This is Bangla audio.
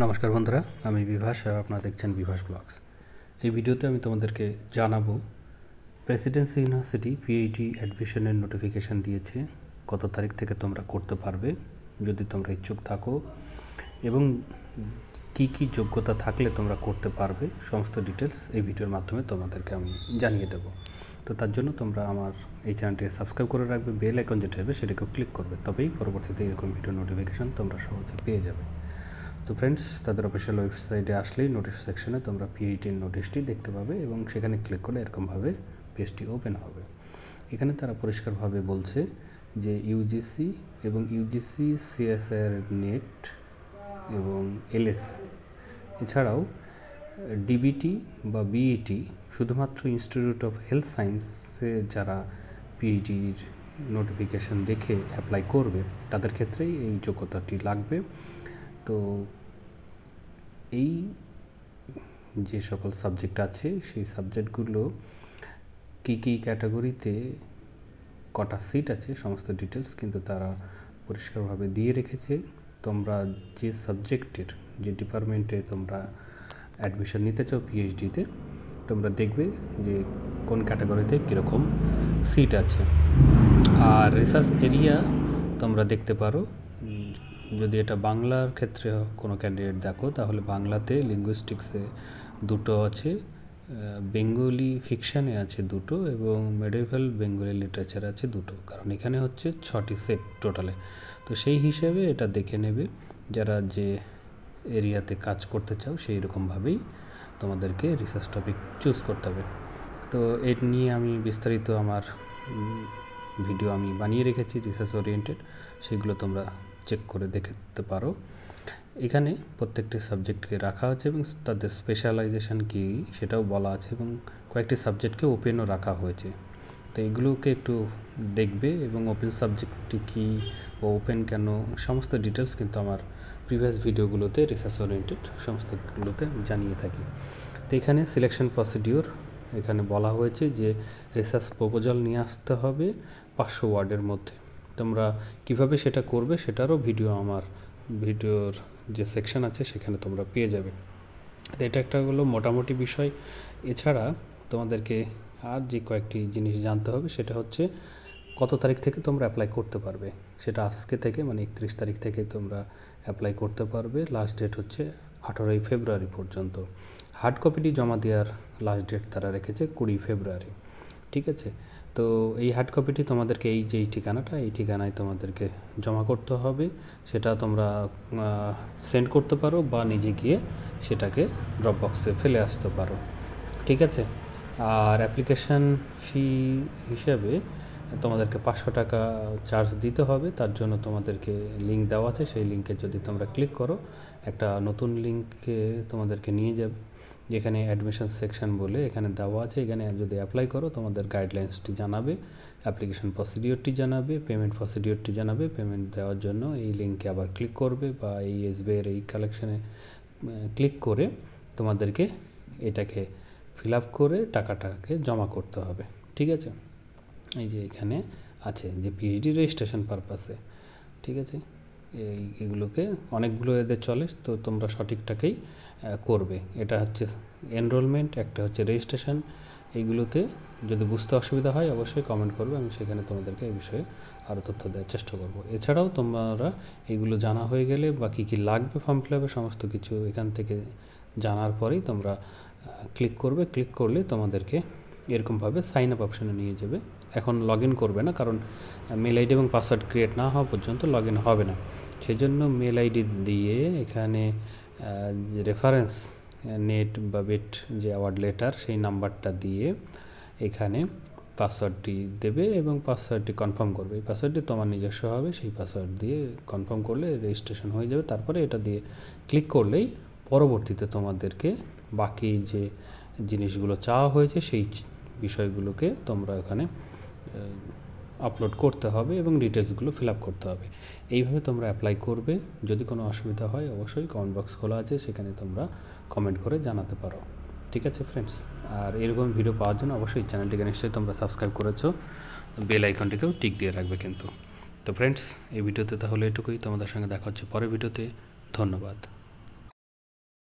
নমস্কার বন্ধুরা, আমি বিভাস আর আপনারা দেখছেন বিভাস ব্লগস। এই ভিডিওতে আমি তোমাদেরকে জানাবো প্রেসিডেন্সি ইউনিভার্সিটি পিএইচডি অ্যাডমিশনের নোটিফিকেশান দিয়েছে, কত তারিখ থেকে তোমরা করতে পারবে যদি তোমরা ইচ্ছুক থাকো, এবং কি কি যোগ্যতা থাকলে তোমরা করতে পারবে সমস্ত ডিটেলস এই ভিডিওর মাধ্যমে তোমাদেরকে আমি জানিয়ে দেবো। তো তার জন্য তোমরা আমার এই চ্যানেলটিকে সাবস্ক্রাইব করে রাখবে, বেল আইকন যেটা হবে সেটাকেও ক্লিক করবে, তবেই পরবর্তীতে এরকম ভিডিও নোটিফিকেশান তোমরা সহজে পেয়ে যাবে। তো ফ্রেন্ডস, তাদের অফিসিয়াল ওয়েবসাইটে আসলেই নোটিশ সেকশনে তোমরা পিএইচডির নোটিশটি দেখতে পাবে এবং সেখানে ক্লিক করলে এরকমভাবে পেজটি ওপেন হবে। এখানে তারা পরিষ্কারভাবে বলছে যে ইউজিসি এবং ইউজিসি সিএসআর নেট এবং এলএস এছাড়াও ডিবিটি বা বিইটি শুধুমাত্র ইনস্টিটিউট অফ হেলথ সায়েন্সে যারা পিএইচডির নোটিফিকেশান দেখে অ্যাপ্লাই করবে তাদের ক্ষেত্রেই এই যোগ্যতাটি লাগবে। তো এই যে সকল সাবজেক্ট আছে সেই সাবজেক্টগুলো কী কী ক্যাটাগরিতে কটা সিট আছে সমস্ত ডিটেলস কিন্তু তারা পরিষ্কারভাবে দিয়ে রেখেছে। তোমরা যে সাবজেক্টের যে ডিপার্টমেন্টে তোমরা অ্যাডমিশন নিতে চাও পিএইচডিতে, তোমরা দেখবে যে কোন ক্যাটাগরিতে কীরকম সিট আছে। আর রিসার্চ এরিয়া তোমরা দেখতে পারো, যদি এটা বাংলার ক্ষেত্রে কোনো ক্যান্ডিডেট দেখো তাহলে বাংলাতে লিঙ্গুইস্টিক্সে 2টো আছে, বেঙ্গলি ফিকশানে আছে 2টো এবং মেডিভেল বেঙ্গলি লিটারেচার আছে 2টো, কারণ এখানে হচ্ছে 6টি সেট টোটালে। তো সেই হিসেবে এটা দেখে নেবে যারা যে এরিয়াতে কাজ করতে চাও সেই রকমভাবেই তোমাদেরকে রিসার্চ টপিক চুজ করতে হবে। তো এর নিয়ে আমি বিস্তারিত আমার ভিডিও আমি বানিয়ে রেখেছি রিসার্চ ওরিয়েন্টেড, সেগুলো তোমরা চেক করে দেখতে পারো। এখানে প্রত্যেকটি সাবজেক্টকে রাখা হয়েছে এবং তাদের স্পেশালাইজেশন কী সেটাও বলা আছে এবং কয়েকটি সাবজেক্টকে ওপেনও রাখা হয়েছে। তো এগুলোকে একটু দেখবে এবং ওপেন সাবজেক্টটি কী ও ওপেন কেন সমস্ত ডিটেলস কিন্তু আমার প্রিভিয়াস ভিডিওগুলোতে রিসার্চ ওরিয়েন্টেড সমস্তগুলোতে জানিয়ে থাকি। তো এখানে সিলেকশন প্রসিডিওর এখানে বলা হয়েছে যে রিসার্চ প্রপোজাল নিয়ে আসতে হবে 500 ওয়ার্ডের মধ্যে। তোমরা কিভাবে সেটা করবে সেটারও ভিডিও আমার ভিডিওর যে সেকশন আছে সেখানে তোমরা পেয়ে যাবে। তো এটা একটা হলো মোটামুটি বিষয়। এছাড়া তোমাদেরকে আর যে কয়েকটি জিনিস জানতে হবে সেটা হচ্ছে কত তারিখ থেকে তোমরা অ্যাপ্লাই করতে পারবে। সেটা আজকে থেকে মানে 31 তারিখ থেকে তোমরা অ্যাপ্লাই করতে পারবে। লাস্ট ডেট হচ্ছে 18 ফেব্রুয়ারি পর্যন্ত। হার্ড কপিটি জমা দেওয়ার লাস্ট ডেট তারা রেখেছে 20 ফেব্রুয়ারি। ঠিক আছে, তো এই হার্ড কপিটি তোমাদেরকে এই যে ঠিকানাটা এই ঠিকানায় তোমাদেরকে জমা করতে হবে। সেটা তোমরা সেন্ড করতে পারো বা নিজে গিয়ে সেটাকে ড্রপ বক্সে ফেলে আসতে পারো। ঠিক আছে, আর অ্যাপ্লিকেশান ফি হিসেবে তোমাদেরকে 500 টাকা চার্জ দিতে হবে। তার জন্য তোমাদেরকে লিঙ্ক দেওয়া আছে, সেই লিঙ্কে যদি তোমরা ক্লিক করো একটা নতুন লিঙ্কে তোমাদেরকে নিয়ে যাবে, যেখানে অ্যাডমিশন সেকশন বলে এখানে দেওয়া আছে। এখানে যদি অ্যাপ্লাই করো তোমাদের গাইডলাইন্সটি জানাবে, অ্যাপ্লিকেশন প্রসিডিওরটি জানাবে, পেমেন্ট প্রসিডিওরটি জানাবে। পেমেন্ট দেওয়ার জন্য এই লিঙ্কে আবার ক্লিক করবে বা এই এসবিআইয়ের এই কালেকশানে ক্লিক করে তোমাদেরকে এটাকে ফিল আপ করে টাকাটাকে জমা করতে হবে। ঠিক আছে, এই যে এখানে আছে যে পিএইচডি রেজিস্ট্রেশন পারপাসে। ঠিক আছে, এগুলোকে অনেকগুলো এদের চলে, তো তোমরা সঠিকটাকেই করবে। এটা হচ্ছে এনরোলমেন্ট, একটা হচ্ছে রেজিস্ট্রেশন। এইগুলোতে যদি বুঝতে অসুবিধা হয় অবশ্যই কমেন্ট করবে, আমি সেখানে তোমাদেরকে এই বিষয়ে আরও তথ্য দেওয়ার চেষ্টা করব। এছাড়াও তোমরা এইগুলো জানা হয়ে গেলে বা কী কী লাগবে ফর্ম ফিল আপে সমস্ত কিছু এখান থেকে জানার পরেই তোমরা ক্লিক করবে। ক্লিক করলে তোমাদেরকে এরকমভাবে সাইন আপ অপশানে নিয়ে যাবে। এখন লগ ইন করবে না, কারণ মেল আইডি এবং পাসওয়ার্ড ক্রিয়েট না হওয়া পর্যন্ত লগ ইন হবে না। সেই জন্য মেল আইডি দিয়ে এখানে রেফারেন্স নেট বা বেট যে অ্যাওয়ার্ড লেটার সেই নাম্বারটা দিয়ে এখানে পাসওয়ার্ডটি দেবে এবং পাসওয়ার্ডটি কনফার্ম করবে। এই পাসওয়ার্ডটি তোমার নিজস্ব হবে, সেই পাসওয়ার্ড দিয়ে কনফার্ম করলে রেজিস্ট্রেশন হয়ে যাবে। তারপরে এটা দিয়ে ক্লিক করলেই পরবর্তীতে তোমাদেরকে বাকি যে জিনিসগুলো চাওয়া হয়েছে সেই বিষয়গুলোকে তোমরা এখানে আপলোড করতে হবে এবং ডিটেলসগুলো ফিল আপ করতে হবে। এইভাবে তোমরা অ্যাপ্লাই করবে। যদি কোনো অসুবিধা হয় অবশ্যই কমেন্ট বক্স খোলা আছে, সেখানে তোমরা কমেন্ট করে জানাতে পারো। ঠিক আছে ফ্রেন্ডস, আর এরকম ভিডিও পাওয়ার জন্য অবশ্যই চ্যানেলটিকে নিশ্চয়ই তোমরা সাবস্ক্রাইব করেছো, বেল আইকনটিকেও টিক দিয়ে রাখবে কিন্তু। তো ফ্রেন্ডস, এই ভিডিওতে তাহলে এটুকুই। তোমাদের সঙ্গে দেখা হচ্ছে পরের ভিডিওতে। ধন্যবাদ।